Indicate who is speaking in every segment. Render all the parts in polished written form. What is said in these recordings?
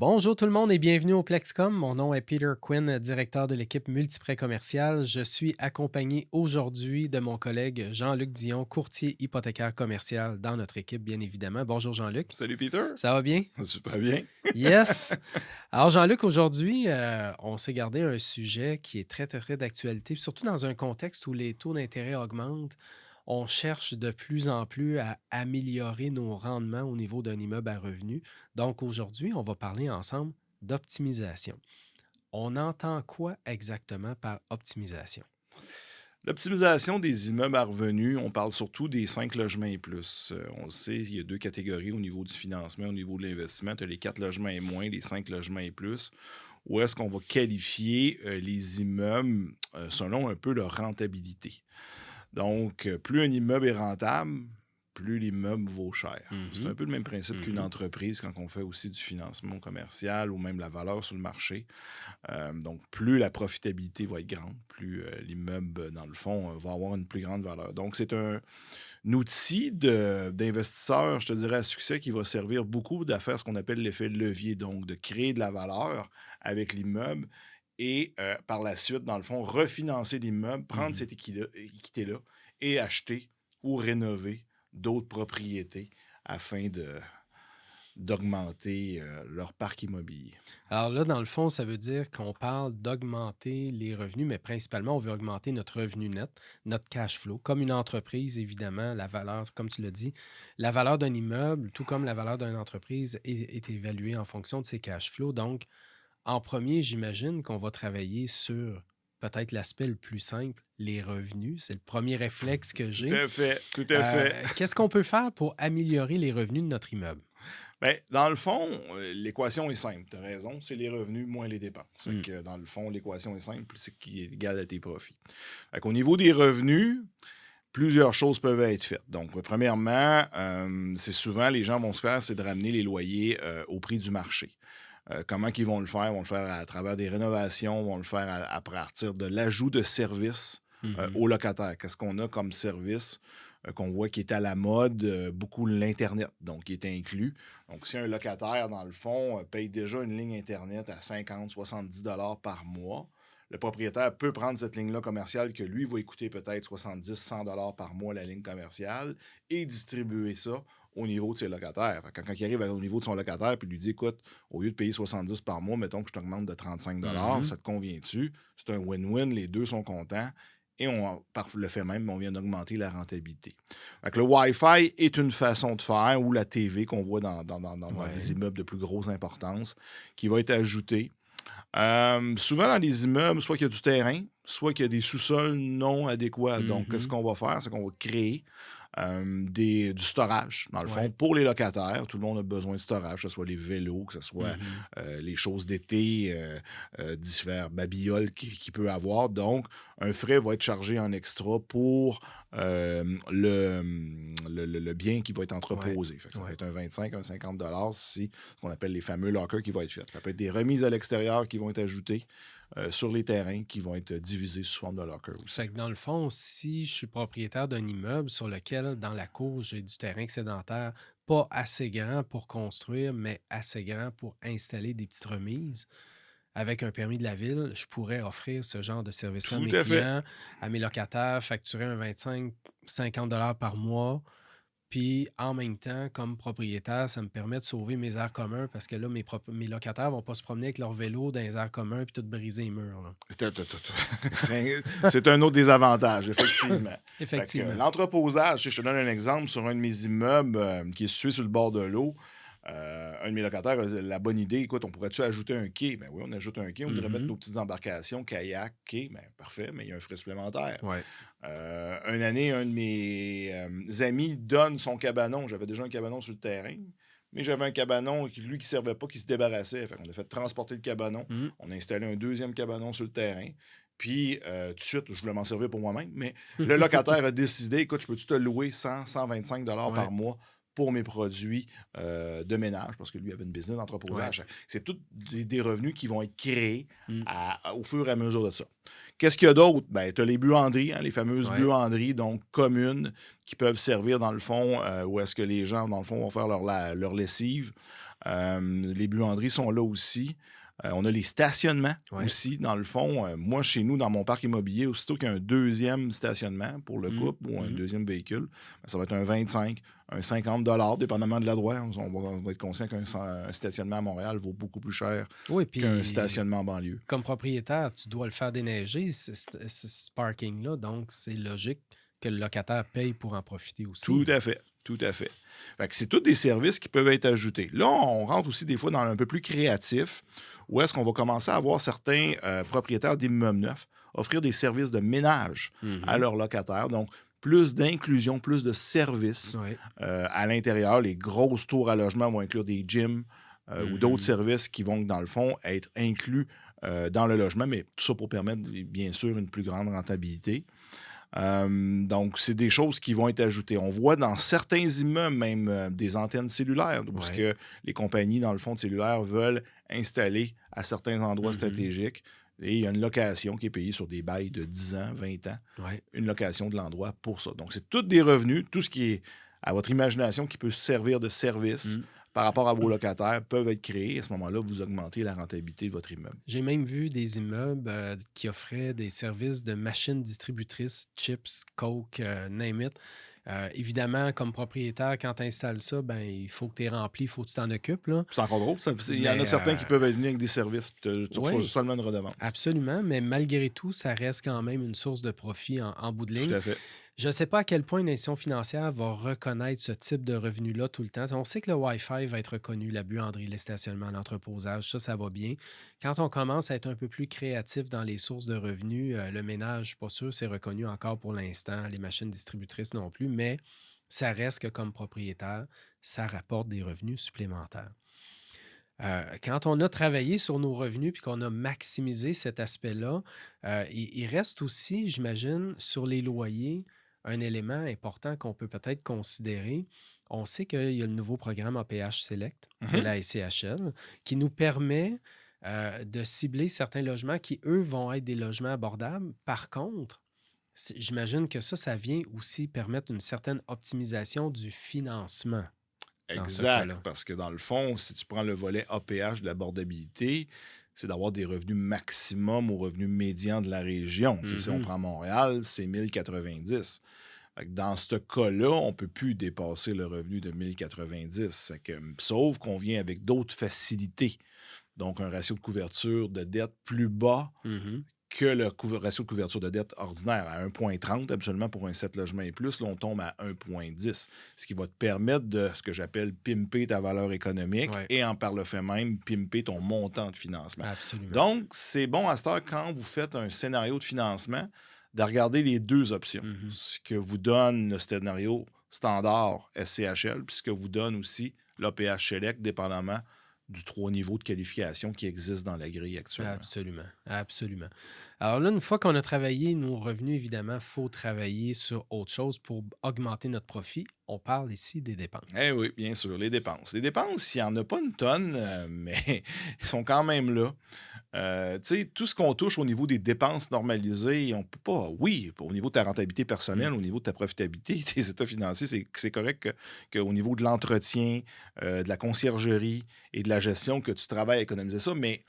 Speaker 1: Bonjour tout le monde et bienvenue au Plexcom. Mon nom est Peter Quinn, directeur de l'équipe Multiprêt commercial. Je suis accompagné aujourd'hui de mon collègue Jean-Luc Dion, courtier hypothécaire commercial dans notre équipe, bien évidemment. Bonjour Jean-Luc.
Speaker 2: Salut Peter.
Speaker 1: Ça va bien?
Speaker 2: Super bien.
Speaker 1: Yes! Alors Jean-Luc, aujourd'hui, on s'est gardé un sujet qui est très, très, très d'actualité, surtout dans un contexte où les taux d'intérêt augmentent. On cherche de plus en plus à améliorer nos rendements au niveau d'un immeuble à revenu. Donc aujourd'hui, on va parler ensemble d'optimisation. On entend quoi exactement par optimisation?
Speaker 2: L'optimisation des immeubles à revenus, on parle surtout des 5 logements et plus. On le sait, il y a deux catégories au niveau du financement, au niveau de l'investissement. Tu as les 4 logements et moins, les 5 logements et plus. Où est-ce qu'on va qualifier les immeubles selon un peu leur rentabilité? Donc, plus un immeuble est rentable, plus l'immeuble vaut cher. C'est un peu le même principe qu'une entreprise quand on fait aussi du financement commercial ou même la valeur sur le marché. Donc, plus la profitabilité va être grande, plus l'immeuble, dans le fond, va avoir une plus grande valeur. Donc, c'est un outil d'investisseur, je te dirais, à succès qui va servir beaucoup à faire ce qu'on appelle l'effet de levier, donc de créer de la valeur avec l'immeuble et par la suite, dans le fond, refinancer l'immeuble, prendre cette équité-là et acheter ou rénover d'autres propriétés afin d'augmenter leur parc immobilier.
Speaker 1: Alors là, dans le fond, ça veut dire qu'on parle d'augmenter les revenus, mais principalement, on veut augmenter notre revenu net, notre cash flow. Comme une entreprise, évidemment, la valeur, comme tu l'as dit, la valeur d'un immeuble, tout comme la valeur d'une entreprise, est évaluée en fonction de ses cash flows. Donc, en premier, j'imagine qu'on va travailler sur peut-être l'aspect le plus simple, les revenus. C'est le premier réflexe que
Speaker 2: Tout
Speaker 1: j'ai.
Speaker 2: à fait, tout à fait.
Speaker 1: Qu'est-ce qu'on peut faire pour améliorer les revenus de notre immeuble?
Speaker 2: Bien, dans le fond, l'équation est simple. Tu as raison, c'est les revenus moins les dépenses.
Speaker 1: Mm.
Speaker 2: Que, dans le fond, l'équation est simple, c'est qui est égal à tes profits. Au niveau des revenus, plusieurs choses peuvent être faites. Donc, premièrement, c'est souvent, les gens vont se faire, c'est de ramener les loyers au prix du marché. Comment ils vont le faire? Ils vont le faire à travers des rénovations, vont le faire à partir de l'ajout de services aux locataires. Qu'est-ce qu'on a comme service qu'on voit qui est à la mode? Beaucoup l'Internet, donc qui est inclus. Donc, si un locataire, dans le fond, paye déjà une ligne Internet à 50-70 $ par mois, le propriétaire peut prendre cette ligne-là commerciale que lui va coûter peut-être 70-100 $ par mois, la ligne commerciale, et distribuer ça au niveau de ses locataires. Quand il arrive au niveau de son locataire puis lui dit, écoute, au lieu de payer 70 par mois, mettons que je t'augmente de 35 $, ça te convient-tu? C'est un win-win, les deux sont contents. Et par le fait même, on vient d'augmenter la rentabilité. Le Wi-Fi est une façon de faire, ou la TV qu'on voit dans des immeubles de plus grosse importance, qui va être ajoutée. Souvent dans les immeubles, soit qu'il y a du terrain, soit qu'il y a des sous-sols non adéquats. Donc, qu'est-ce qu'on va faire? C'est qu'on va créer du storage, dans le fond, pour les locataires. Tout le monde a besoin de storage, que ce soit les vélos, que ce soit les choses d'été, divers babioles qu'il peut avoir. Donc, un frais va être chargé en extra pour le bien qui va être entreposé. Ça peut être un 25, un 50 $, c'est ce qu'on appelle les fameux lockers qui vont être faits. Ça peut être des remises à l'extérieur qui vont être ajoutées sur les terrains qui vont être divisés sous forme de lockers aussi.
Speaker 1: Fait que dans le fond, si je suis propriétaire d'un immeuble sur lequel, dans la cour, j'ai du terrain excédentaire, pas assez grand pour construire, mais assez grand pour installer des petites remises, avec un permis de la ville, je pourrais offrir ce genre de service-là à
Speaker 2: Tout
Speaker 1: mes
Speaker 2: à fait.
Speaker 1: clients, à mes locataires, facturer un 25-50 $ par mois. Puis en même temps, comme propriétaire, ça me permet de sauver mes aires communs parce que là, mes locataires vont pas se promener avec leur vélo dans les aires communs puis tout briser les murs, là.
Speaker 2: C'est un autre désavantage, effectivement.
Speaker 1: Effectivement.
Speaker 2: L'entreposage, je te donne un exemple sur un de mes immeubles qui est situé sur le bord de l'eau. Un de mes locataires a la bonne idée, écoute, on pourrait-tu ajouter un quai? Ben oui, on ajoute un quai, on voudrait mettre nos petites embarcations, kayak, quai, ben parfait, mais il y a un frais supplémentaire.
Speaker 1: Ouais.
Speaker 2: Une année, un de mes amis donne son cabanon. J'avais déjà un cabanon sur le terrain, mais j'avais un cabanon qui ne servait pas, qui se débarrassait. Fait qu'on a fait transporter le cabanon. On a installé un deuxième cabanon sur le terrain. Puis, tout de suite, je voulais m'en servir pour moi-même, mais le locataire a décidé, écoute, je peux-tu te louer 100-125 $ par mois pour mes produits de ménage, parce que lui avait une business
Speaker 1: Ouais.
Speaker 2: d'entreposage. C'est tous des revenus qui vont être créés
Speaker 1: Mmh.
Speaker 2: au fur et à mesure de ça. Qu'est-ce qu'il y a d'autre? Ben, tu as les buanderies, hein, les fameuses
Speaker 1: Ouais.
Speaker 2: buanderies, donc communes, qui peuvent servir dans le fond, où est-ce que les gens, dans le fond, vont faire leur lessive. Les buanderies sont là aussi. On a les stationnements
Speaker 1: Ouais.
Speaker 2: aussi, dans le fond. Moi, chez nous, dans mon parc immobilier, aussitôt qu'il y a un deuxième stationnement pour le
Speaker 1: Mmh.
Speaker 2: couple ou un
Speaker 1: Mmh.
Speaker 2: deuxième véhicule, ben, ça va être un 25, un 50 dépendamment de l'endroit. On va être conscient un stationnement à Montréal vaut beaucoup plus cher
Speaker 1: Oui,
Speaker 2: qu'un
Speaker 1: puis
Speaker 2: stationnement en banlieue.
Speaker 1: comme propriétaire, tu dois le faire déneiger, ce parking-là, donc c'est logique que le locataire paye pour en profiter aussi,
Speaker 2: Tout
Speaker 1: là.
Speaker 2: à fait, tout à fait. Fait que c'est tous des services qui peuvent être ajoutés. Là, on rentre aussi des fois dans un peu plus créatif, où est-ce qu'on va commencer à voir certains propriétaires d'immeubles neufs offrir des services de ménage à
Speaker 1: Mhm.
Speaker 2: leurs locataires. Donc, plus d'inclusion, plus de services
Speaker 1: Ouais.
Speaker 2: à l'intérieur. Les grosses tours à logement vont inclure des gyms ou d'autres
Speaker 1: Mhm.
Speaker 2: services qui vont, dans le fond, être inclus dans le logement, mais tout ça pour permettre, bien sûr, une plus grande rentabilité. Donc, c'est des choses qui vont être ajoutées. On voit dans certains immeubles même des antennes cellulaires, parce
Speaker 1: Ouais.
Speaker 2: que les compagnies, dans le fond de cellulaire, veulent installer à certains endroits
Speaker 1: Mhm.
Speaker 2: stratégiques. Et il y a une location qui est payée sur des bails de 10 ans, 20 ans,
Speaker 1: Ouais.
Speaker 2: une location de l'endroit pour ça. Donc, c'est tous des revenus, tout ce qui est à votre imagination qui peut servir de service
Speaker 1: Mm.
Speaker 2: par rapport à vos locataires peuvent être créés. À ce moment-là, vous augmentez la rentabilité de votre immeuble.
Speaker 1: J'ai même vu des immeubles qui offraient des services de machines distributrices, chips, Coke, name it. Évidemment, comme propriétaire, quand tu installes ça, ben, il faut que tu es rempli, il faut que tu t'en occupes, là.
Speaker 2: C'est encore drôle. Il y en a
Speaker 1: Mais
Speaker 2: certains qui peuvent être venus avec des services, puis tu reçois
Speaker 1: oui,
Speaker 2: seulement une redevance.
Speaker 1: absolument. Mais malgré tout, ça reste quand même une source de profit en bout de
Speaker 2: Tout
Speaker 1: ligne.
Speaker 2: à fait.
Speaker 1: Je ne sais pas à quel point une institution financière va reconnaître ce type de revenu-là tout le temps. On sait que le Wi-Fi va être reconnu, la buanderie, les stationnements, l'entreposage, ça va bien. Quand on commence à être un peu plus créatif dans les sources de revenus, le ménage, je ne suis pas sûr, c'est reconnu encore pour l'instant, les machines distributrices non plus, mais ça reste que comme propriétaire, ça rapporte des revenus supplémentaires. Quand on a travaillé sur nos revenus puis qu'on a maximisé cet aspect-là, il reste aussi, j'imagine, sur les loyers, un élément important qu'on peut peut-être considérer. On sait qu'il y a le nouveau programme APH Select de
Speaker 2: Mhm.
Speaker 1: la SCHL qui nous permet de cibler certains logements qui, eux, vont être des logements abordables. Par contre, j'imagine que ça vient aussi permettre une certaine optimisation du financement dans ce
Speaker 2: Exact.
Speaker 1: cas-là.
Speaker 2: Parce que dans le fond, si tu prends le volet APH de l'abordabilité, c'est d'avoir des revenus maximum au revenu médian de la région. Tu sais, si on
Speaker 1: Mhm.
Speaker 2: prend Montréal, c'est 1090. Fait que dans ce cas-là, on ne peut plus dépasser le revenu de 1090. Sauf qu'on vient avec d'autres facilités. Donc, un ratio de couverture de dette plus bas
Speaker 1: Mhm.
Speaker 2: que le ratio de couverture de dette ordinaire à 1,30 absolument pour un 7 logements et plus. Là, on tombe à 1,10, ce qui va te permettre de ce que j'appelle pimper ta valeur économique
Speaker 1: Ouais,
Speaker 2: et en par le fait même, pimper ton montant de financement.
Speaker 1: absolument.
Speaker 2: Donc, c'est bon à cette heure, quand vous faites un scénario de financement, de regarder les deux options.
Speaker 1: Mhm.
Speaker 2: Ce que vous donne le scénario standard SCHL, puis ce que vous donne aussi l'APH Select, dépendamment du 3 niveaux de qualification qui existent dans la grille actuellement.
Speaker 1: Absolument, absolument. Alors là, une fois qu'on a travaillé nos revenus, évidemment, il faut travailler sur autre chose pour augmenter notre profit. On parle ici des
Speaker 2: Eh
Speaker 1: dépenses.
Speaker 2: oui, bien sûr, les dépenses. Les dépenses, il n'y en a pas une tonne, mais ils sont quand même là. Tu sais, tout ce qu'on touche au niveau des dépenses normalisées, on peut pas. Oui, au niveau de ta rentabilité
Speaker 1: Mm.
Speaker 2: personnelle, au niveau de ta profitabilité, tes états financiers, c'est correct qu'au niveau de l'entretien, de la conciergerie et de la gestion, que tu travailles à économiser ça, mais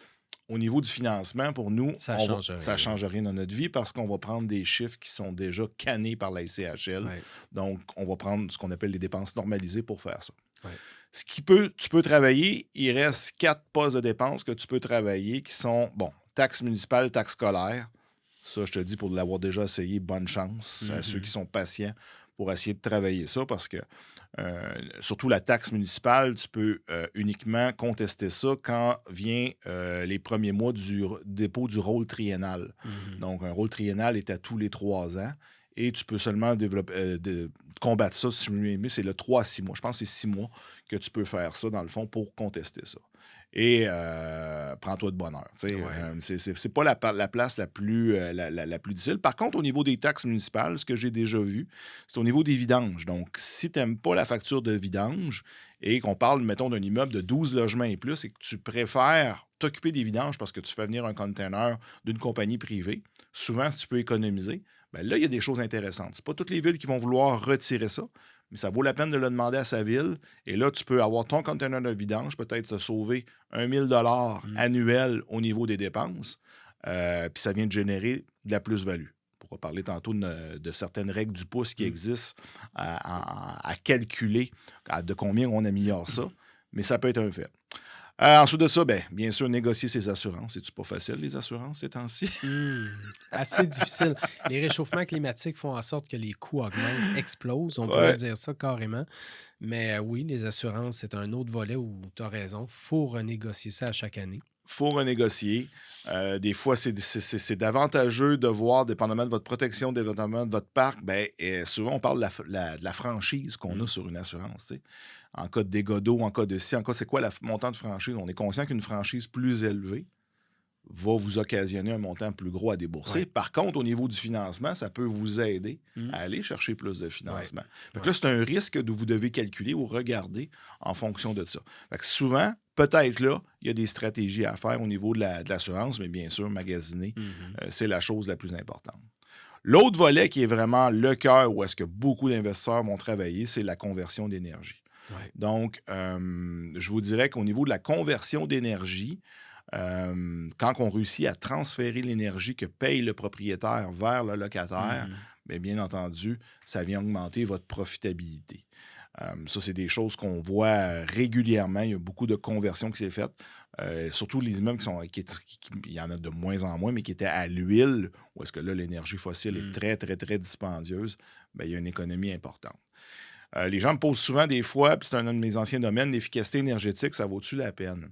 Speaker 2: au niveau du financement, pour nous,
Speaker 1: Ça change
Speaker 2: ça ne
Speaker 1: rien, là.
Speaker 2: change rien dans notre vie parce qu'on va prendre des chiffres qui sont déjà cannés par la SCHL.
Speaker 1: Ouais,
Speaker 2: Donc, on va prendre ce qu'on appelle les dépenses normalisées pour faire ça.
Speaker 1: ouais.
Speaker 2: Tu peux travailler, il reste 4 postes de dépenses que tu peux travailler qui sont, bon, taxes municipales, taxes scolaires. Ça, je te dis, pour l'avoir déjà essayé, bonne chance à ceux qui
Speaker 1: Mhm.
Speaker 2: sont patients pour essayer de travailler ça parce que, surtout la taxe municipale, tu peux uniquement contester ça quand vient les premiers mois du dépôt du rôle triennal.
Speaker 1: Mhm.
Speaker 2: Donc, un rôle triennal est à tous les 3 ans et tu peux seulement combattre ça, si je me souviens mieux, c'est le 3 à 6 mois. Je pense que c'est 6 mois que tu peux faire ça, dans le fond, pour contester ça. et prends-toi de bonheur. C'est pas la place la plus, la plus difficile. Par contre, au niveau des taxes municipales, ce que j'ai déjà vu, c'est au niveau des vidanges. Donc, si tu n'aimes pas la facture de vidange et qu'on parle, mettons, d'un immeuble de 12 logements et plus et que tu préfères t'occuper des vidanges parce que tu fais venir un container d'une compagnie privée, souvent, si tu peux économiser, bien là, il y a des choses intéressantes. C'est pas toutes les villes qui vont vouloir retirer ça, mais ça vaut la peine de le demander à sa ville. Et là, tu peux avoir ton container de vidange, peut-être te sauver 1 000 annuel au niveau des dépenses, puis ça vient de générer de la plus-value. On pourra parler tantôt de certaines règles du pouce qui existent à calculer de combien on améliore ça, mais ça peut être un fait. Ensuite de ça, bien sûr, négocier ses assurances. C'est-tu pas facile, les assurances, ces temps-ci?
Speaker 1: Assez difficile. Les réchauffements climatiques font en sorte que les coûts augmentent, explosent. On pourrait dire ça carrément. Mais oui, les assurances, c'est un autre volet où tu as raison. Il faut renégocier ça à chaque année.
Speaker 2: Il faut renégocier. Des fois, c'est avantageux de voir, dépendamment de votre protection, dépendamment de votre parc, souvent, on parle de la franchise qu'on a sur une assurance. T'sais. En cas de dégâts d'eau, en cas de ci, en cas, c'est quoi le montant de franchise? On est conscient qu'une franchise plus élevée va vous occasionner un montant plus gros à débourser. Ouais. Par contre, au niveau du financement, ça peut vous aider à aller chercher plus de financement. Fait que là, c'est un risque que vous devez calculer ou regarder en fonction de ça. Fait que souvent, peut-être là, il y a des stratégies à faire au niveau de l'assurance, mais bien sûr, magasiner, c'est la chose la plus importante. L'autre volet qui est vraiment le cœur où est-ce que beaucoup d'investisseurs vont travailler, c'est la conversion d'énergie. Ouais. Donc, je vous dirais qu'au niveau de la conversion d'énergie, quand on réussit à transférer l'énergie que paye le propriétaire vers le locataire, bien entendu, ça vient augmenter votre profitabilité. Ça, c'est des choses qu'on voit régulièrement. Il y a beaucoup de conversions qui s'est faites. Surtout les immeubles il y en a de moins en moins, mais qui étaient à l'huile, où est-ce que là, l'énergie fossile est très, très, très dispendieuse, il y a une économie importante. Les gens me posent souvent des fois, puis c'est un de mes anciens domaines, l'efficacité énergétique, ça vaut-tu la peine?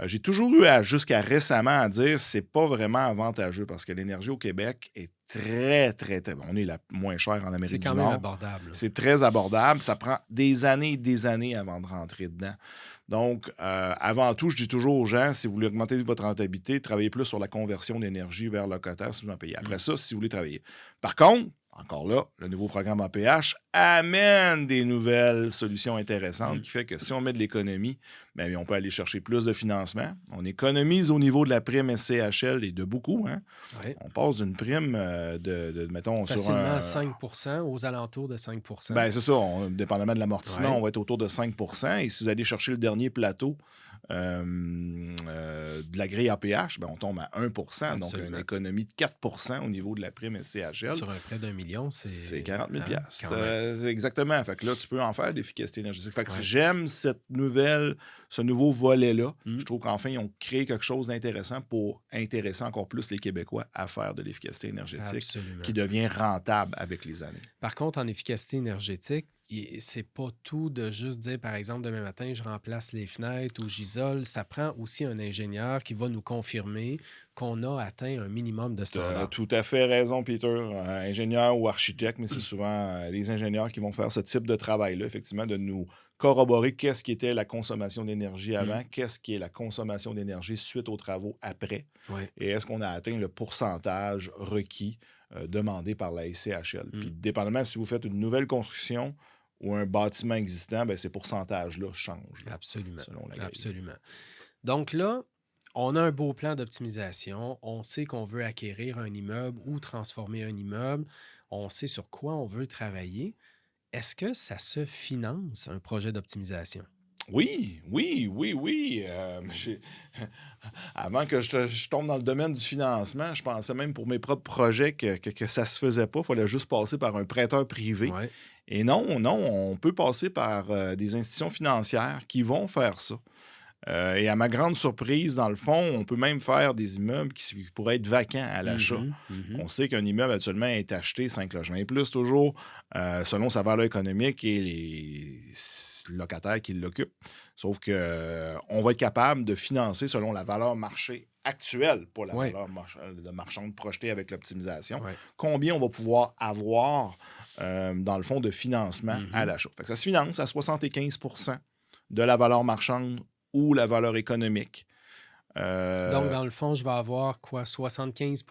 Speaker 2: J'ai toujours eu jusqu'à récemment à dire que ce n'est pas vraiment avantageux parce que l'énergie au Québec est très, très, très... On est la moins chère en Amérique du Nord. C'est quand même
Speaker 1: abordable.
Speaker 2: C'est très abordable. Ça prend des années et des années avant de rentrer dedans. Donc, avant tout, je dis toujours aux gens, si vous voulez augmenter votre rentabilité, travaillez plus sur la conversion d'énergie vers le locataire si vous en payez. Après ça, si vous voulez travailler. Par contre, encore là, le nouveau programme APH amène des nouvelles solutions intéressantes qui fait que si on met de l'économie, on peut aller chercher plus de financement. On économise au niveau de la prime SCHL et de beaucoup. Hein? Oui. On passe d'une prime mettons,
Speaker 1: facilement sur 5 aux alentours de 5
Speaker 2: c'est ça. Dépendamment de l'amortissement, on va être autour de 5 Et si vous allez chercher le dernier plateau de la grille APH, on tombe à 1 Absolument. Donc une économie de 4 au niveau de la prime SCHL.
Speaker 1: Sur un prêt d'1 million, c'est
Speaker 2: 40 000 exactement. Fait que là, tu peux en faire de l'efficacité énergétique. Fait que j'aime ce nouveau volet-là. Je trouve qu'enfin, ils ont créé quelque chose d'intéressant pour intéresser encore plus les Québécois à faire de l'efficacité énergétique qui devient rentable avec les années.
Speaker 1: Par contre, en efficacité énergétique, c'est pas tout de juste dire, par exemple, demain matin, je remplace les fenêtres ou j'isole. Ça prend aussi un ingénieur qui va nous confirmer qu'on a atteint un minimum de standard.
Speaker 2: Tu as tout à fait raison, Peter. Ingénieur ou architecte, mais c'est souvent les ingénieurs qui vont faire ce type de travail-là, effectivement, de nous corroborer qu'est-ce qui était la consommation d'énergie avant, qu'est-ce qui est la consommation d'énergie suite aux travaux après, et est-ce qu'on a atteint le pourcentage requis demandé par la SCHL. Puis, dépendamment si vous faites une nouvelle construction ou un bâtiment existant, ces pourcentages-là changent.
Speaker 1: Absolument. Selon la grille. Absolument. Donc là, on a un beau plan d'optimisation. On sait qu'on veut acquérir un immeuble ou transformer un immeuble. On sait sur quoi on veut travailler. Est-ce que ça se finance, un projet d'optimisation?
Speaker 2: Oui. Avant que je tombe dans le domaine du financement, je pensais même pour mes propres projets que ça se faisait pas. Il fallait juste passer par un prêteur privé. Ouais. Et non, on peut passer par des institutions financières qui vont faire ça. Et à ma grande surprise, dans le fond, on peut même faire des immeubles qui pourraient être vacants à l'achat. On sait qu'un immeuble actuellement est acheté 5 logements et plus toujours, selon sa valeur économique et les locataires qui l'occupent. Sauf qu'on va être capable de financer selon la valeur marché actuelle, pas la valeur de marchande projetée avec l'optimisation. Combien on va pouvoir avoir, dans le fond, de financement à l'achat. Fait que ça se finance à 75 % de la valeur marchande ou la valeur économique.
Speaker 1: Donc, dans le fond, je vais avoir quoi? 75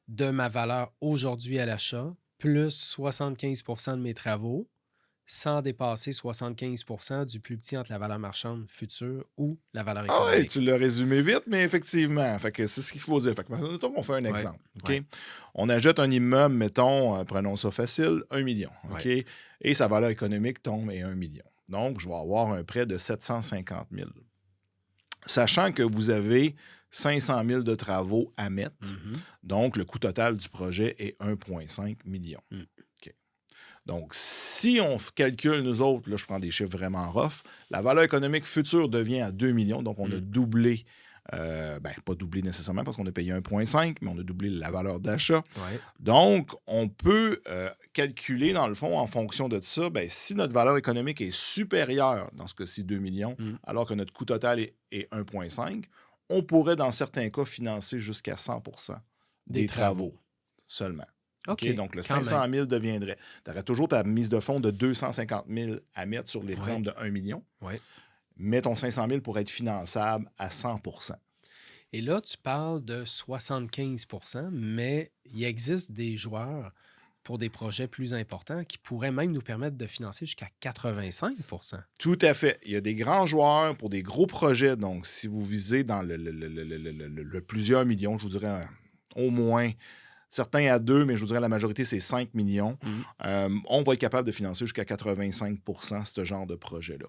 Speaker 1: de ma valeur aujourd'hui à l'achat, plus 75 de mes travaux, sans dépasser 75 du plus petit entre la valeur marchande future ou la valeur
Speaker 2: Ah ouais,
Speaker 1: économique.
Speaker 2: tu l'as résumé vite, mais effectivement, fait que c'est ce qu'il faut dire. Fait que, mettons qu'on fait un
Speaker 1: Ouais,
Speaker 2: exemple. OK?
Speaker 1: ouais,
Speaker 2: On achète un immeuble, mettons, prenons ça facile, 1 million. OK?
Speaker 1: ouais.
Speaker 2: Et sa valeur économique tombe à 1 million. Donc, je vais avoir un prêt de 750 000. Sachant que vous avez 500 000 de travaux à mettre,
Speaker 1: Mhm.
Speaker 2: donc le coût total du projet est 1,5 million.
Speaker 1: Mm.
Speaker 2: OK. Donc, si on calcule, nous autres, là, je prends des chiffres vraiment rough, la valeur économique future devient à 2 millions, donc on a doublé, pas doublé nécessairement parce qu'on a payé 1,5, mais on a doublé la valeur d'achat.
Speaker 1: Ouais.
Speaker 2: Donc, on peut calculer, dans le fond, en fonction de ça, si notre valeur économique est supérieure, dans ce cas-ci 2 millions, alors que notre coût total est 1,5, on pourrait, dans certains cas, financer jusqu'à 100 des travaux seulement.
Speaker 1: OK,
Speaker 2: Donc, le
Speaker 1: quand
Speaker 2: 500
Speaker 1: même.
Speaker 2: 000 deviendrait. Tu aurais toujours ta mise de fonds de 250 000 à mettre sur l'exemple de 1 million,
Speaker 1: Ouais.
Speaker 2: mais ton 500 000 pourrait être finançable à 100
Speaker 1: Et là, tu parles de 75 mais il existe des joueurs pour des projets plus importants qui pourraient même nous permettre de financer jusqu'à 85
Speaker 2: Tout à fait. Il y a des grands joueurs pour des gros projets. Donc, si vous visez dans le plusieurs millions, je vous dirais au moins, certains à 2, mais je vous dirais la majorité, c'est 5 millions. On va être capable de financer jusqu'à 85 ce genre de projet-là.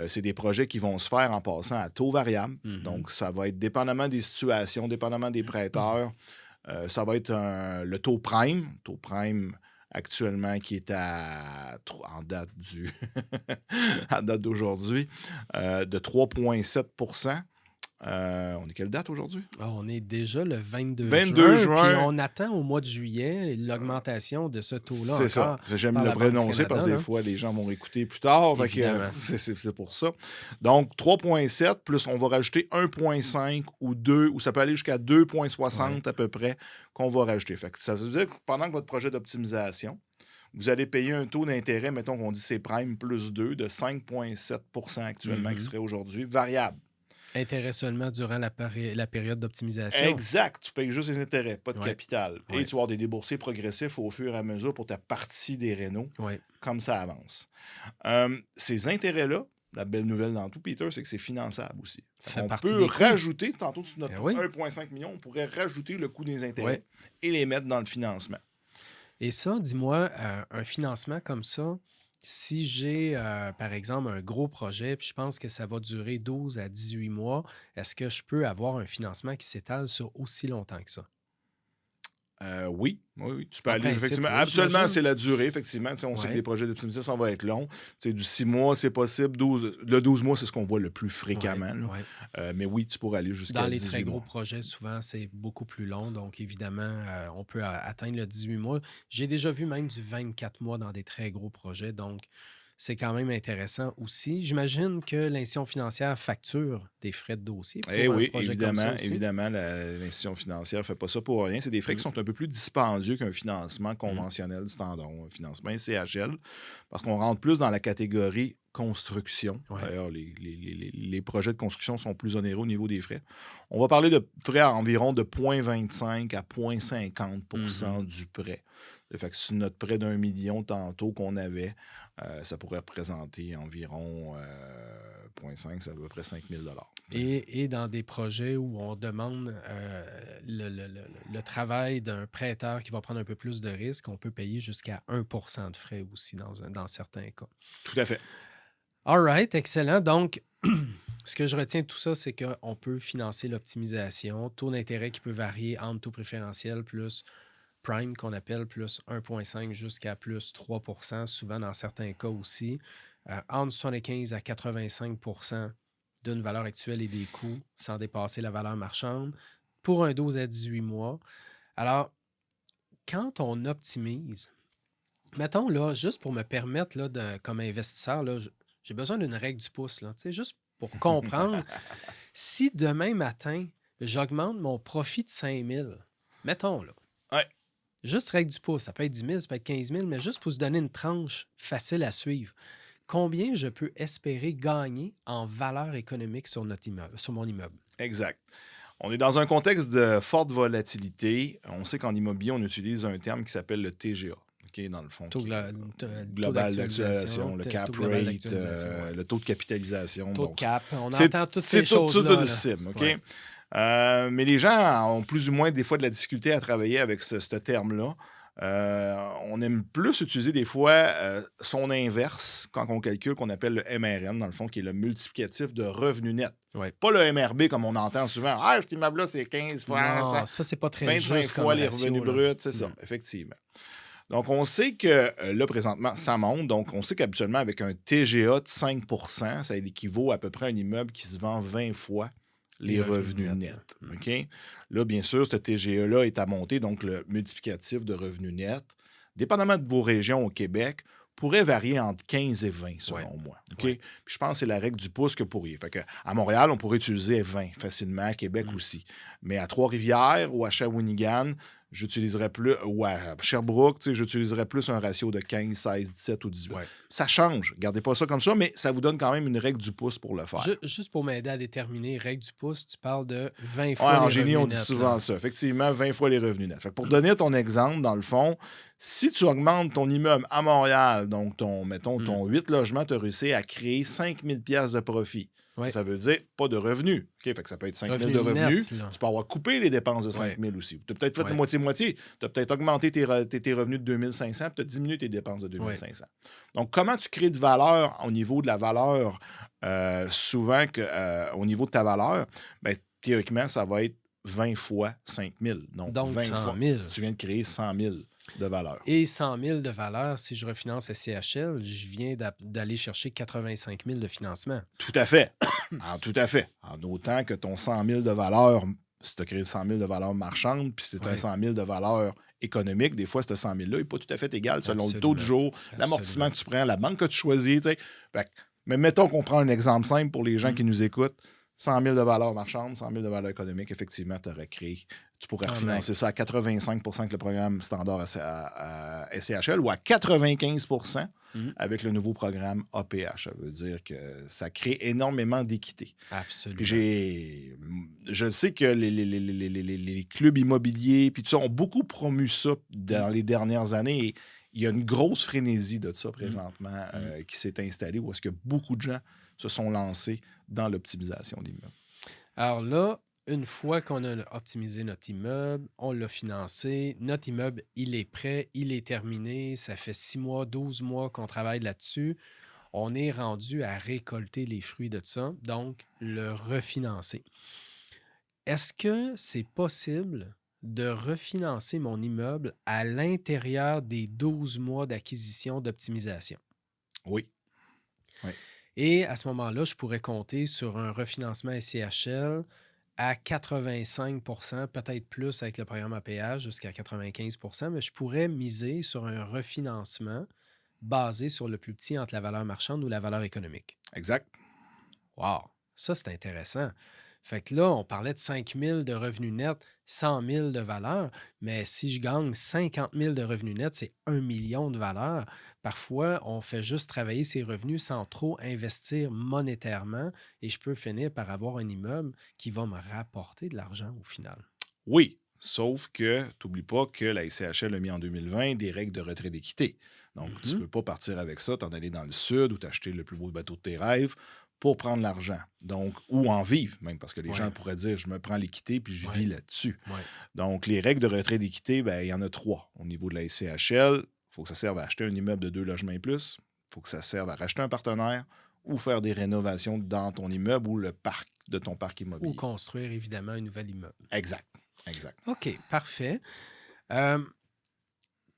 Speaker 2: C'est des projets qui vont se faire en passant à taux variable. Donc, ça va être dépendamment des situations, dépendamment des prêteurs. Ça va être le taux prime. Taux prime actuellement qui est en date en date d'aujourd'hui, de 3,7 on est quelle date aujourd'hui?
Speaker 1: Ah, on est déjà le 22
Speaker 2: 22
Speaker 1: juin, puis
Speaker 2: juin.
Speaker 1: on attend au mois de juillet l'augmentation de ce taux-là
Speaker 2: C'est ça.
Speaker 1: encore
Speaker 2: J'aime
Speaker 1: par
Speaker 2: le
Speaker 1: la Banque du
Speaker 2: prononcer parce que
Speaker 1: Canada,
Speaker 2: des
Speaker 1: là.
Speaker 2: fois, les gens vont réécouter plus tard. Fait que,
Speaker 1: Évidemment.
Speaker 2: c'est pour ça. Donc, 3,7 plus on va rajouter 1,5 ou 2, ou ça peut aller jusqu'à 2,60 à peu près qu'on va rajouter. Fait que ça veut dire que pendant que votre projet d'optimisation, vous allez payer un taux d'intérêt, mettons qu'on dit c'est prime plus 2, de 5,7 actuellement, qui serait aujourd'hui variable.
Speaker 1: Intérêt seulement durant la période d'optimisation.
Speaker 2: Exact. Tu payes juste les intérêts, pas de
Speaker 1: Ouais.
Speaker 2: capital.
Speaker 1: Ouais.
Speaker 2: Et tu vas avoir des déboursés progressifs au fur et à mesure pour ta partie des rénaux,
Speaker 1: Ouais.
Speaker 2: comme ça avance. Ces intérêts-là, la belle nouvelle dans tout, Peter, c'est que c'est finançable aussi.
Speaker 1: Fait
Speaker 2: On
Speaker 1: partie
Speaker 2: peut
Speaker 1: des coûts.
Speaker 2: rajouter, tantôt sur notre
Speaker 1: Ben oui.
Speaker 2: 1,5 million, on pourrait rajouter le coût des intérêts
Speaker 1: Ouais.
Speaker 2: et les mettre dans le financement.
Speaker 1: Et ça, dis-moi, un financement comme ça, si j'ai, par exemple, un gros projet, puis je pense que ça va durer 12 à 18 mois, est-ce que je peux avoir un financement qui s'étale sur aussi longtemps que ça?
Speaker 2: Oui, tu peux
Speaker 1: En
Speaker 2: aller
Speaker 1: principe,
Speaker 2: effectivement.
Speaker 1: oui,
Speaker 2: Absolument,
Speaker 1: j'imagine.
Speaker 2: c'est la durée, effectivement. On sait que
Speaker 1: Ouais.
Speaker 2: les projets d'optimisation, ça va être long. Du 6 mois, c'est possible. Le 12 mois, c'est ce qu'on voit le plus fréquemment. là.
Speaker 1: Ouais.
Speaker 2: Mais oui, tu pourrais aller
Speaker 1: Dans
Speaker 2: jusqu'à
Speaker 1: les
Speaker 2: 18
Speaker 1: très gros
Speaker 2: mois.
Speaker 1: projets, souvent, c'est beaucoup plus long. Donc, évidemment, on peut atteindre le 18 mois. J'ai déjà vu même du 24 mois dans des très gros projets. Donc, c'est quand même intéressant aussi. J'imagine que l'institution financière facture des frais de dossier pour
Speaker 2: Eh
Speaker 1: un
Speaker 2: oui,
Speaker 1: projet comme ça
Speaker 2: évidemment,
Speaker 1: aussi.
Speaker 2: l'institution financière ne fait pas ça pour rien. C'est des frais qui sont un peu plus dispendieux qu'un financement conventionnel standard, un financement CHL, parce qu'on rentre plus dans la catégorie construction.
Speaker 1: Ouais.
Speaker 2: D'ailleurs, les projets de construction sont plus onéreux au niveau des frais. On va parler de frais à environ de 0,25 à 0,50 du prêt. Fait que sur notre prêt d'1 million tantôt qu'on avait, ça pourrait représenter environ 0,5, c'est à peu près 5 000
Speaker 1: Et dans des projets où on demande le travail d'un prêteur qui va prendre un peu plus de risques, on peut payer jusqu'à 1 de frais aussi dans certains cas.
Speaker 2: Tout à fait.
Speaker 1: All right, excellent. Donc, ce que je retiens de tout ça, c'est qu'on peut financer l'optimisation, taux d'intérêt qui peut varier entre taux préférentiel plus prime qu'on appelle plus 1,5 jusqu'à plus 3 souvent dans certains cas aussi, entre 75 à 85 d'une valeur actuelle et des coûts sans dépasser la valeur marchande pour un 12 à 18 mois. Alors, quand on optimise, mettons là, juste pour me permettre là, comme investisseur, là, j'ai besoin d'une règle du pouce, là, juste pour comprendre si demain matin, j'augmente mon profit de 5 000, mettons là.
Speaker 2: Ouais.
Speaker 1: Juste règle du pouce, ça peut être 10 000, ça peut être 15 000, mais juste pour se donner une tranche facile à suivre. combien je peux espérer gagner en valeur économique sur notre immeuble, sur mon immeuble.
Speaker 2: Exact. On est dans un contexte de forte volatilité. On sait qu'en immobilier, on utilise un terme qui s'appelle le TGA. OK, dans le fond,
Speaker 1: Taux,
Speaker 2: qui est
Speaker 1: taux
Speaker 2: global d'actualisation, le cap
Speaker 1: taux global
Speaker 2: rate,
Speaker 1: d'actualisation, ouais.
Speaker 2: le taux de capitalisation.
Speaker 1: Taux de
Speaker 2: Donc,
Speaker 1: cap, on
Speaker 2: c'est
Speaker 1: entend toutes
Speaker 2: c'est
Speaker 1: ces
Speaker 2: tout
Speaker 1: choses-là.
Speaker 2: de
Speaker 1: Là.
Speaker 2: cible. OK?
Speaker 1: Ouais.
Speaker 2: Mais les gens ont plus ou moins des fois de la difficulté à travailler avec ce terme-là. On aime plus utiliser des fois son inverse quand on calcule qu'on appelle le MRN, dans le fond, qui est le multiplicatif de revenu net.
Speaker 1: Ouais.
Speaker 2: Pas le MRB comme on entend souvent. Ah, cet immeuble-là, c'est 15 fois,
Speaker 1: Non, ça, c'est pas très
Speaker 2: 25
Speaker 1: juste
Speaker 2: fois
Speaker 1: comme
Speaker 2: les
Speaker 1: ratio,
Speaker 2: revenus
Speaker 1: là.
Speaker 2: bruts, c'est ça, effectivement. Donc, on sait que là, présentement, ça monte. Donc, on sait qu'habituellement, avec un TGA de 5 ça équivaut à peu près à un immeuble qui se vend 20 fois les revenus nets. OK? Là, bien sûr, ce TGA-là est à monter, donc le multiplicatif de revenus nets, dépendamment de vos régions au Québec, pourrait varier entre 15 et 20, selon moi. OK?
Speaker 1: Ouais.
Speaker 2: Puis je pense que c'est la règle du pouce que pour y. Fait que à Montréal, on pourrait utiliser 20 facilement, à Québec aussi. Mais à Trois-Rivières ou à Shawinigan, j'utiliserais plus, ou à Sherbrooke, j'utiliserais plus un ratio de 15, 16, 17 ou 18.
Speaker 1: Ouais.
Speaker 2: Ça change. Gardez pas ça comme ça, mais ça vous donne quand même une règle du pouce pour le faire.
Speaker 1: Juste pour m'aider à déterminer, règle du pouce, tu parles de 20
Speaker 2: Ouais,
Speaker 1: fois
Speaker 2: en
Speaker 1: les
Speaker 2: génie,
Speaker 1: revenus
Speaker 2: on dit
Speaker 1: nets,
Speaker 2: souvent
Speaker 1: là.
Speaker 2: ça. Effectivement, 20 fois les revenus nets. Fait que pour donner ton exemple, dans le fond, si tu augmentes ton immeuble à Montréal, donc mettons, ton 8 logements, tu as réussi à créer 5 000 $ de profit.
Speaker 1: Ouais.
Speaker 2: Ça veut dire pas de revenus. OK? Fait que ça peut être 5 000
Speaker 1: Revenus
Speaker 2: de revenus.
Speaker 1: nets, là.
Speaker 2: Tu peux avoir coupé les dépenses de 5 000 aussi. Tu as peut-être fait
Speaker 1: Ouais.
Speaker 2: moitié-moitié. Tu as peut-être augmenté tes revenus de 2 500 puis tu as diminué tes dépenses de 2 500. Donc, comment tu crées de valeur au niveau de la valeur, souvent au niveau de ta valeur, bien, théoriquement, ça va être 20 fois 5 000. Donc 20
Speaker 1: 100
Speaker 2: fois.
Speaker 1: 000.
Speaker 2: Si tu viens de créer 100 000 de valeur.
Speaker 1: Et 100 000 de valeur, si je refinance SCHL, je viens d'aller chercher 85 000 de financement.
Speaker 2: Tout à fait. Tout à fait. En autant que ton 100 000 de valeur, si tu as créé 100 000 de valeur marchande, puis c'est un 100 000 de valeur économique, des fois, ce 100 000-là n'est pas tout à fait égal selon le taux du jour, l'amortissement que tu prends, la banque que tu choisis. Mais mettons qu'on prend un exemple simple pour les gens qui nous écoutent. 100 000 de valeur marchande, 100 000 de valeur économique, effectivement, tu pourrais refinancer ça à 85 avec le programme standard à SCHL ou à 95 avec le nouveau programme APH. Ça veut dire que ça crée énormément d'équité.
Speaker 1: Absolument.
Speaker 2: Puis je sais que les clubs immobiliers puis tout ça ont beaucoup promu ça dans les dernières années et il y a une grosse frénésie de ça présentement qui s'est installée où est-ce que beaucoup de gens se sont lancés dans l'optimisation d'immeubles.
Speaker 1: Alors là, une fois qu'on a optimisé notre immeuble, on l'a financé, notre immeuble, il est prêt, il est terminé, ça fait 6 mois, 12 mois qu'on travaille là-dessus. On est rendu à récolter les fruits de ça, donc le refinancer. Est-ce que c'est possible de refinancer mon immeuble à l'intérieur des 12 mois d'acquisition d'optimisation?
Speaker 2: Oui.
Speaker 1: Et à ce moment-là, je pourrais compter sur un refinancement SCHL à 85 peut-être plus avec le programme APH jusqu'à 95 mais je pourrais miser sur un refinancement basé sur le plus petit entre la valeur marchande ou la valeur économique.
Speaker 2: Exact.
Speaker 1: Wow! Ça, c'est intéressant. Fait que là, on parlait de 5 000 de revenus nets, 100 000 de valeur, mais si je gagne 50 000 de revenus nets, c'est 1 million de valeur. Parfois, on fait juste travailler ses revenus sans trop investir monétairement et je peux finir par avoir un immeuble qui va me rapporter de l'argent au final.
Speaker 2: Oui, sauf que tu n'oublies pas que la SCHL a mis en 2020 des règles de retrait d'équité. Donc, tu ne peux pas partir avec ça, t'en aller dans le sud ou t'acheter le plus beau bateau de tes rêves pour prendre l'argent. Donc, ou en vivre même, parce que les gens pourraient dire, je me prends l'équité puis je vis là-dessus.
Speaker 1: Ouais.
Speaker 2: Donc, les règles de retrait d'équité, ben, il y en a 3. Au niveau de la SCHL, il faut que ça serve à acheter un immeuble de 2 logements et plus. Il faut que ça serve à racheter un partenaire ou faire des rénovations dans ton immeuble ou le parc de ton parc immobilier.
Speaker 1: Ou construire, évidemment, un nouvel immeuble.
Speaker 2: Exact.
Speaker 1: OK, parfait.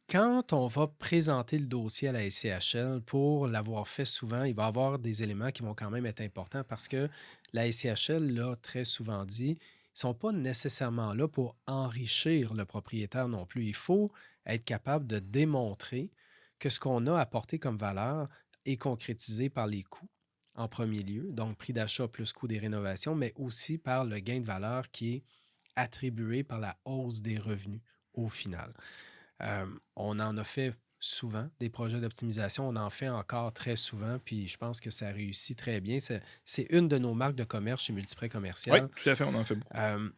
Speaker 1: Quand on va présenter le dossier à la SCHL, pour l'avoir fait souvent, il va y avoir des éléments qui vont quand même être importants parce que la SCHL l'a très souvent dit, ils ne sont pas nécessairement là pour enrichir le propriétaire non plus. Il faut être capable de démontrer que ce qu'on a apporté comme valeur est concrétisé par les coûts en premier lieu, donc prix d'achat plus coût des rénovations, mais aussi par le gain de valeur qui est attribué par la hausse des revenus au final. On en a fait souvent des projets d'optimisation. On en fait encore très souvent, puis je pense que ça réussit très bien. C'est une de nos marques de commerce chez Multiprêt
Speaker 2: Oui,
Speaker 1: Commercial.
Speaker 2: tout à fait, on en fait beaucoup.
Speaker 1: Euh,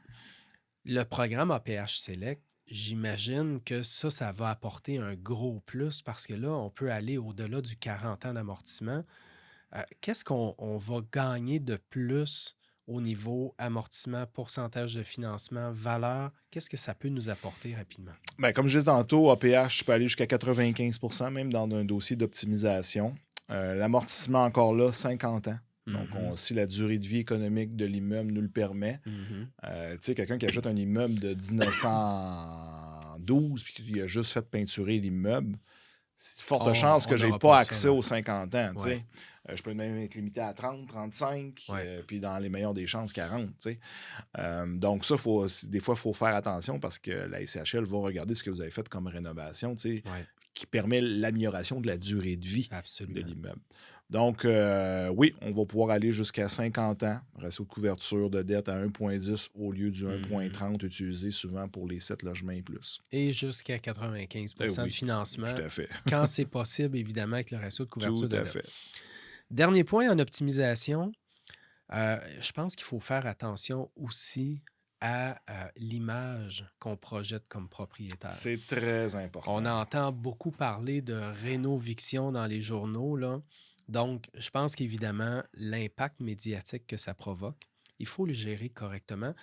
Speaker 1: le programme APH Select, j'imagine que ça va apporter un gros plus parce que là, on peut aller au-delà du 40 ans d'amortissement. Qu'est-ce qu'on va gagner de plus au niveau amortissement, pourcentage de financement, valeur? Qu'est-ce que ça peut nous apporter rapidement?
Speaker 2: Ben, comme je disais tantôt, APH, tu peux aller jusqu'à 95 même dans un dossier d'optimisation. L'amortissement, encore là, 50 ans. Donc,
Speaker 1: Mhm,
Speaker 2: si la durée de vie économique de l'immeuble nous le permet,
Speaker 1: mhm.
Speaker 2: tu sais, quelqu'un qui achète un immeuble de 1912 puis qui a juste fait peinturer l'immeuble, c'est de fortes chances que
Speaker 1: On
Speaker 2: je n'ai
Speaker 1: n'aura
Speaker 2: pas
Speaker 1: pas ça,
Speaker 2: accès
Speaker 1: là.
Speaker 2: aux 50 ans. Tu
Speaker 1: Ouais,
Speaker 2: sais. Je peux même être limité à 30, 35,
Speaker 1: ouais,
Speaker 2: puis dans les meilleures des chances, 40. Tu sais. Donc, ça, des fois, il faut faire attention parce que la SCHL va regarder ce que vous avez fait comme rénovation, tu sais,
Speaker 1: ouais,
Speaker 2: qui permet l'amélioration de la durée de vie de
Speaker 1: absolument.
Speaker 2: l'immeuble. Donc, oui, on va pouvoir aller jusqu'à 50 ans, ratio de couverture de dette à 1,10 au lieu du
Speaker 1: Mhm.
Speaker 2: 1,30 utilisé souvent pour les 7 logements et plus.
Speaker 1: Et jusqu'à 95 de
Speaker 2: Oui,
Speaker 1: financement,
Speaker 2: tout à fait.
Speaker 1: quand c'est possible, évidemment, avec le ratio de
Speaker 2: Tout
Speaker 1: couverture de
Speaker 2: à
Speaker 1: dette.
Speaker 2: fait.
Speaker 1: Dernier point en optimisation, je pense qu'il faut faire attention aussi à l'image qu'on projette comme propriétaire.
Speaker 2: C'est très
Speaker 1: On
Speaker 2: important, ça.
Speaker 1: entend beaucoup parler de rénoviction dans les journaux, là. Donc, je pense qu'évidemment, l'impact médiatique que ça provoque, il faut le gérer correctement.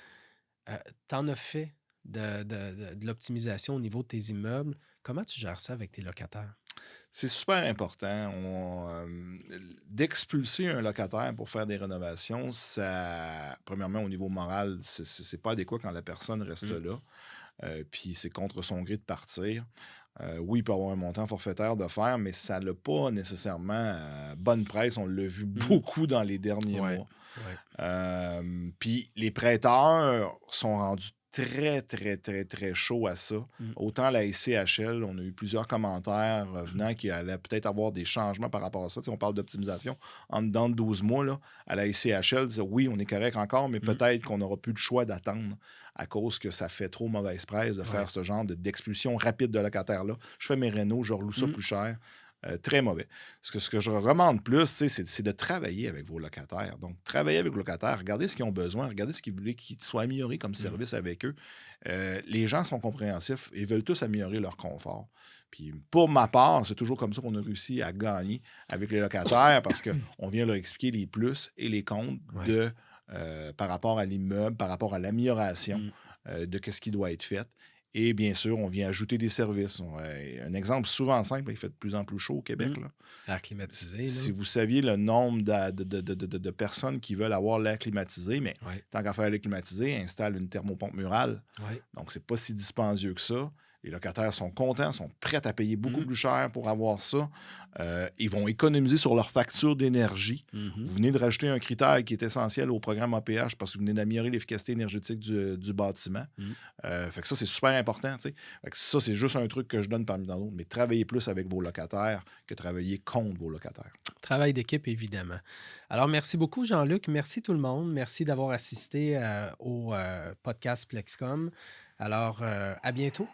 Speaker 1: Tu en as fait de l'optimisation au niveau de tes immeubles. Comment tu gères ça avec tes locataires?
Speaker 2: C'est super important. D'expulser un locataire pour faire des rénovations, ça, premièrement, au niveau moral, c'est pas adéquat quand la personne reste
Speaker 1: Mm.
Speaker 2: là. Puis c'est contre son gré de partir. Oui, il peut avoir un montant forfaitaire de faire, mais ça n'a pas nécessairement bonne presse. On l'a vu
Speaker 1: Mhm.
Speaker 2: beaucoup dans les derniers
Speaker 1: Ouais,
Speaker 2: mois.
Speaker 1: ouais.
Speaker 2: Puis les prêteurs sont rendus très, très, très, très chauds à ça.
Speaker 1: Mm.
Speaker 2: Autant la SCHL, on a eu plusieurs commentaires revenant qui allaient peut-être avoir des changements par rapport à ça. Tu sais, on parle d'optimisation en dedans de 12 mois. Là, à la SCHL, oui, on est correct encore, mais
Speaker 1: Mm.
Speaker 2: peut-être qu'on n'aura plus le choix d'attendre à cause que ça fait trop mauvaise presse de
Speaker 1: Ouais.
Speaker 2: faire ce genre d'expulsion rapide de locataires-là. Je fais mes rénaux, je reloue ça
Speaker 1: Mm.
Speaker 2: plus cher. Très mauvais. Ce que je recommande plus, c'est de travailler avec vos locataires. Donc, travailler avec vos locataires, regardez ce qu'ils ont besoin, regardez ce qu'ils voulaient qu'ils soient améliorés comme
Speaker 1: Mm.
Speaker 2: service avec eux. Les gens sont compréhensifs, ils veulent tous améliorer leur confort. Puis, pour ma part, c'est toujours comme ça qu'on a réussi à gagner avec les locataires parce qu'on vient leur expliquer les plus et les contre
Speaker 1: Ouais.
Speaker 2: par rapport à l'immeuble, par rapport à l'amélioration
Speaker 1: Mm.
Speaker 2: de ce qui doit être fait. Et bien sûr, on vient ajouter des services. Un exemple souvent simple, il fait de plus en plus chaud au Québec.
Speaker 1: Mm.
Speaker 2: Là.
Speaker 1: L'air climatisé, là.
Speaker 2: Si vous saviez le nombre de personnes qui veulent avoir l'air climatisé, mais
Speaker 1: Ouais,
Speaker 2: tant qu'à faire l'air climatisé, installe une thermopompe murale.
Speaker 1: ouais.
Speaker 2: Donc, c'est pas si dispendieux que ça. Les locataires sont contents, sont prêts à payer beaucoup
Speaker 1: Mm.
Speaker 2: plus cher pour avoir ça. Ils vont économiser sur leur facture d'énergie.
Speaker 1: Mhm.
Speaker 2: Vous venez de rajouter un critère qui est essentiel au programme APH parce que vous venez d'améliorer l'efficacité énergétique du bâtiment.
Speaker 1: Mm.
Speaker 2: Fait que ça, c'est super important. Tu sais. Fait que ça, c'est juste un truc que je donne parmi d'autres. Mais travaillez plus avec vos locataires que travailler contre vos locataires.
Speaker 1: Travail d'équipe, évidemment. Alors, merci beaucoup, Jean-Luc. Merci tout le monde. Merci d'avoir assisté au podcast Plexcom. Alors, à bientôt.